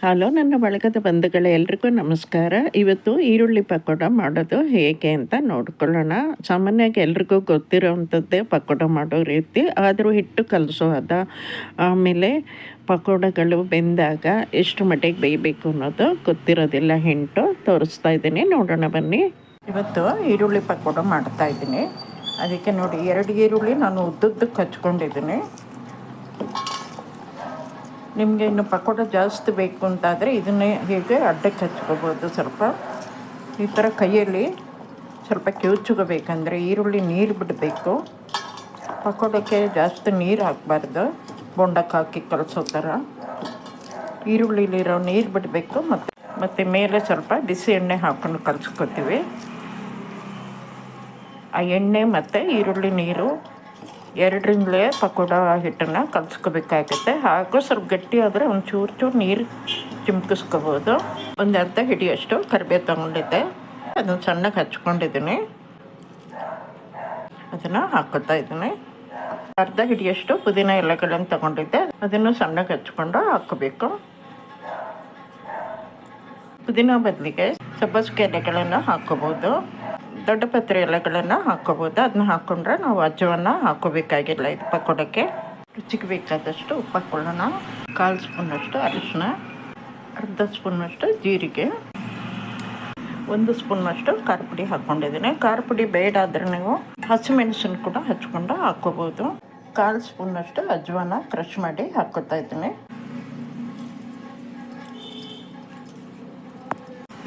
Hello ನನ್ನ ಬಳಗದ ಬಂಧುಗಳೇ, ಎಲ್ರಿಗೂ ನಮಸ್ಕಾರ. ಇವತ್ತು ಈರುಳ್ಳಿ ಪಕೋಡ ಮಾಡೋದು ಹೇಗೆ ಅಂತ ನೋಡ್ಕೊಳ್ಳೋಣ. ಸಾಮಾನ್ಯವಾಗಿ ಎಲ್ರಿಗೂ ಗೊತ್ತಿರೋವಂಥದ್ದೇ ಪಕೋಡ ಮಾಡೋ ರೀತಿ, ಆದರೂ ಹಿಟ್ಟು ಕಲಸೋ ಹದ, ಆಮೇಲೆ ಪಕೋಡಗಳು ಬೆಂದಾಗ ಎಷ್ಟು ಮಟ್ಟಿಗೆ ಬೇಯಬೇಕು ಅನ್ನೋದು ಗೊತ್ತಿರೋದಿಲ್ಲ. ಹಿಂಟು ತೋರಿಸ್ತಾ ಇದ್ದೀನಿ, ನೋಡೋಣ ಬನ್ನಿ. ಇವತ್ತು ಈರುಳ್ಳಿ ಪಕೋಡ ಮಾಡ್ತಾಯಿದ್ದೀನಿ. ಅದಕ್ಕೆ ನೋಡಿ, 2 ಈರುಳ್ಳಿ ನಾನು ಉದ್ದುದ್ದಕ್ಕೆ ಹಚ್ಕೊಂಡಿದ್ದೀನಿ. ನಿಮಗೆ ಇನ್ನು ಪಕೋಡ ಜಾಸ್ತಿ ಬೇಕು ಅಂತಾದರೆ ಇದನ್ನೇ ಹೀಗೆ ಅಡ್ಡಕ್ಕೆ ಹಚ್ಕೋಬೋದು. ಸ್ವಲ್ಪ ಈ ಥರ ಕೈಯಲ್ಲಿ ಸ್ವಲ್ಪ ಕಿವುಚ್ಕೋಬೇಕಂದ್ರೆ ಈರುಳ್ಳಿ ನೀರು ಬಿಡಬೇಕು. ಪಕೋಡಕ್ಕೆ ಜಾಸ್ತಿ ನೀರು ಹಾಕಬಾರ್ದು, ಬೋಂಡಕ್ಕೆ ಹಾಕಿ ಕಲಸೋ ಥರ ಈರುಳ್ಳಿಲಿರೋ ನೀರು ಬಿಡಬೇಕು. ಮತ್ತು ಮೇಲೆ ಸ್ವಲ್ಪ ಬಿಸಿ ಎಣ್ಣೆ ಹಾಕ್ಕೊಂಡು ಕಲಿಸ್ಕೊತೀವಿ. ಆ ಎಣ್ಣೆ ಮತ್ತು ಈರುಳ್ಳಿ ನೀರು ಎರಡರಿಂದಲೇ ಪಕೋಡ ಹಿಟ್ಟನ್ನು ಕಲಿಸ್ಕೋಬೇಕಾಗುತ್ತೆ. ಹಾಗೂ ಸ್ವಲ್ಪ ಗಟ್ಟಿ ಆದರೆ ಒಂದು ಚೂರು ನೀರು ಚಿಮ್ಕಿಸ್ಕೋಬೋದು. ಒಂದು ಅರ್ಧ ಹಿಡಿಯಷ್ಟು ಕರಿಬೇವು ತೊಗೊಂಡಿದ್ದೆ, ಅದನ್ನು ಸಣ್ಣಗೆ ಹಚ್ಕೊಂಡಿದ್ದೀನಿ, ಅದನ್ನು ಹಾಕೋತಾ ಇದ್ದೀನಿ. ಅರ್ಧ ಹಿಡಿಯಷ್ಟು ಪುದೀನ ಎಲೆಗಳನ್ನು ತೊಗೊಂಡಿದ್ದೆ, ಅದನ್ನು ಸಣ್ಣಗೆ ಹಚ್ಕೊಂಡು ಹಾಕೋಬೇಕು. ಪುದೀನ ಬದಲಿಗೆ ಸಬ್ಬಸಿಗೆ ಎಲೆಗಳನ್ನು ಹಾಕೋಬೋದು, ದೊಡ್ಡ ಪತ್ರೆ ಎಲೆಗಳನ್ನು ಹಾಕ್ಕೋಬೋದು. ಅದನ್ನ ಹಾಕ್ಕೊಂಡ್ರೆ ನಾವು ಅಜ್ಜವನ್ನು ಹಾಕ್ಕೋಬೇಕಾಗಿಲ್ಲ. ಇದು ಪಕೋಡಕ್ಕೆ ರುಚಿಗೆ ಬೇಕಾದಷ್ಟು ಉಪ್ಪು ಹಾಕ್ಕೊಳ್ಳೋಣ. 1/4 ಸ್ಪೂನಷ್ಟು ಅರಿಶಿನ, ಅರ್ಧ ಸ್ಪೂನಷ್ಟು ಜೀರಿಗೆ, 1 ಸ್ಪೂನಷ್ಟು ಖಾರ ಪುಡಿ ಹಾಕ್ಕೊಂಡಿದ್ದೀನಿ. ಖಾರ ಪುಡಿ ಬೇಡ ಆದರೆ ನೀವು ಹಸಿಮೆಣಸನ್ನು ಕೂಡ ಹಚ್ಕೊಂಡು ಹಾಕ್ಕೋಬೋದು. 1/4 ಸ್ಪೂನಷ್ಟು ಅಜ್ವಾನ ಕ್ರಷ್ ಮಾಡಿ ಹಾಕ್ಕೋತಾ ಇದ್ದೀನಿ.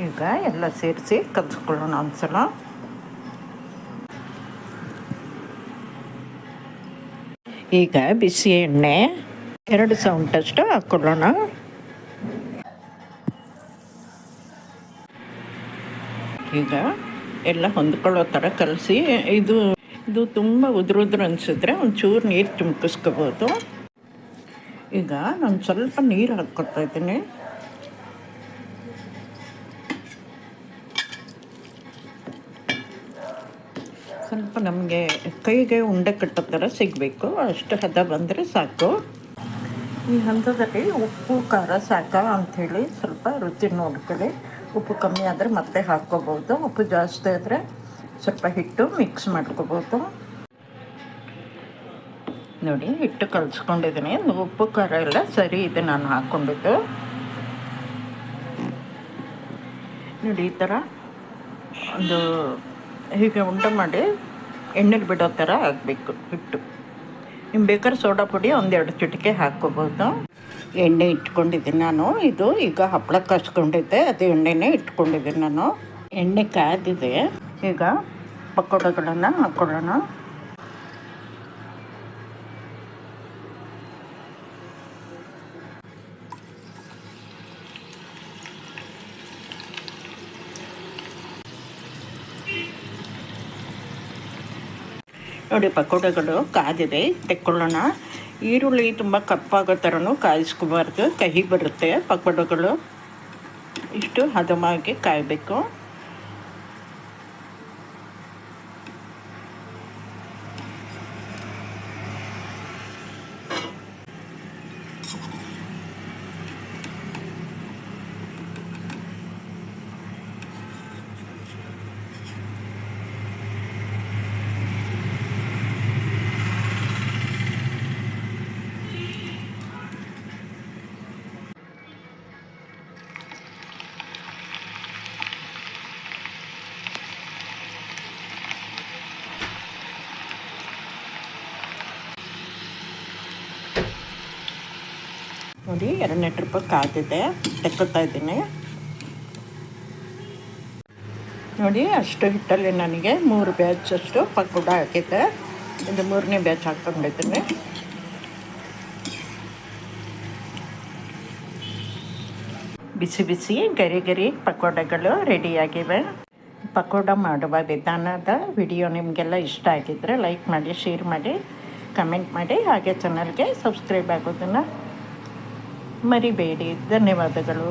ಈಗ ಎಲ್ಲ ಸೇರಿಸಿ ಕಲಿಸ್ಕೊಳ್ಳೋಣ ಒಂದ್ಸಲ. ಈಗ ಬಿಸಿ ಎಣ್ಣೆ 2 ಸೌಂಟಷ್ಟು ಹಾಕ್ಕೊಳ್ಳೋಣ. ಈಗ ಎಲ್ಲ ಹೊಂದ್ಕೊಳ್ಳೋ ಥರ ಕಲಸಿ, ಇದು ತುಂಬ ಉದುರು ಅನಿಸಿದ್ರೆ ಒಂಚೂರು ನೀರು ಚಿಮ್ಕಿಸ್ಕೋಬೋದು. ಈಗ ನಾನು ಸ್ವಲ್ಪ ನೀರು ಹಾಕ್ಕೊತಾ ಇದ್ದೀನಿ. ಸ್ವಲ್ಪ ನಮಗೆ ಕೈಗೆ ಉಂಡೆ ಕಟ್ಟೋ ಥರ ಸಿಗಬೇಕು, ಅಷ್ಟು ಹದ ಬಂದರೆ ಸಾಕು. ಈ ಹಂತದಲ್ಲಿ ಉಪ್ಪು ಖಾರ ಸಾಕ ಅಂಥೇಳಿ ಸ್ವಲ್ಪ ರುಚಿ ನೋಡ್ಕೊಳ್ಳಿ. ಉಪ್ಪು ಕಮ್ಮಿ ಆದರೆ ಮತ್ತೆ ಹಾಕ್ಕೋಬೋದು, ಉಪ್ಪು ಜಾಸ್ತಿ ಆದರೆ ಸ್ವಲ್ಪ ಹಿಟ್ಟು ಮಿಕ್ಸ್ ಮಾಡ್ಕೋಬೋದು. ನೋಡಿ, ಹಿಟ್ಟು ಕಲಿಸ್ಕೊಂಡಿದ್ದೀನಿ. ಉಪ್ಪು ಖಾರ ಎಲ್ಲ ಸರಿ ಇದೆ ನಾನು ಹಾಕ್ಕೊಂಡಿದ್ದು. ನೋಡಿ, ಈ ಥರ ಒಂದು ಹೀಗೆ ಉಂಡೆ ಮಾಡಿ ಎಣ್ಣೆಲಿ ಬಿಡೋ ಥರ ಆಗಬೇಕು ಹಿಟ್ಟು. ನಿಮ್ಗೆ ಬೇಕಾದ್ರೆ ಸೋಡಾ ಪುಡಿ 1-2 ಚಿಟಿಕೆ ಹಾಕ್ಕೋಬೋದು. ಎಣ್ಣೆ ಇಟ್ಕೊಂಡಿದ್ದೀನಿ ನಾನು. ಇದು ಈಗ ಹಪ್ಪಳ ಕಾಸ್ಕೊಂಡಿದ್ದೆ, ಅದು ಎಣ್ಣೆನೇ ಇಟ್ಕೊಂಡಿದ್ದೀನಿ ನಾನು. ಎಣ್ಣೆ ಕಾದಿದೆ. ಈಗ ಪಕೋಡಗಳನ್ನು ಹಾಕ್ಕೊಳ್ಳೋಣ. ನೋಡಿ, ಪಕೋಡಗಳು ಕಾದಿದೆ, ತೆಕ್ಕೊಳ್ಳೋಣ. ಈರುಳ್ಳಿ ತುಂಬ ಕಪ್ಪಾಗೋ ಥರನೂ ಕಾಯಿಸ್ಕೋಬಾರ್ದು, ಕಹಿ ಬರುತ್ತೆ. ಪಕೋಡಗಳು ಇಷ್ಟು ಹದವಾಗಿ ಕಾಯಬೇಕು. ನೋಡಿ, 2 ರೂಪಾಯಿ ಕಾದಿದೆ, ತೆಕ್ಕೊತಾ ಇದ್ದೀನಿ. ನೋಡಿ, ಅಷ್ಟು ಹಿಟ್ಟಲ್ಲಿ ನನಗೆ 3 ಬ್ಯಾಚಷ್ಟು ಪಕೋಡ ಹಾಕಿದೆ. ಇದು 3ನೇ ಬ್ಯಾಚ್ ಹಾಕ್ಕೊಂಡಿದ್ದೀನಿ. ಬಿಸಿ ಬಿಸಿ ಗರಿ ಗರಿ ಪಕೋಡಗಳು ರೆಡಿಯಾಗಿವೆ. ಪಕೋಡ ಮಾಡುವ ವಿಧಾನದ ವಿಡಿಯೋ ನಿಮಗೆಲ್ಲ ಇಷ್ಟ ಆಗಿದ್ದರೆ ಲೈಕ್ ಮಾಡಿ, ಶೇರ್ ಮಾಡಿ, ಕಮೆಂಟ್ ಮಾಡಿ, ಹಾಗೆ ಚಾನಲ್ಗೆ ಸಬ್ಸ್ಕ್ರೈಬ್ ಆಗೋದನ್ನು ಮರಿಬೇಡಿ. ಧನ್ಯವಾದಗಳು.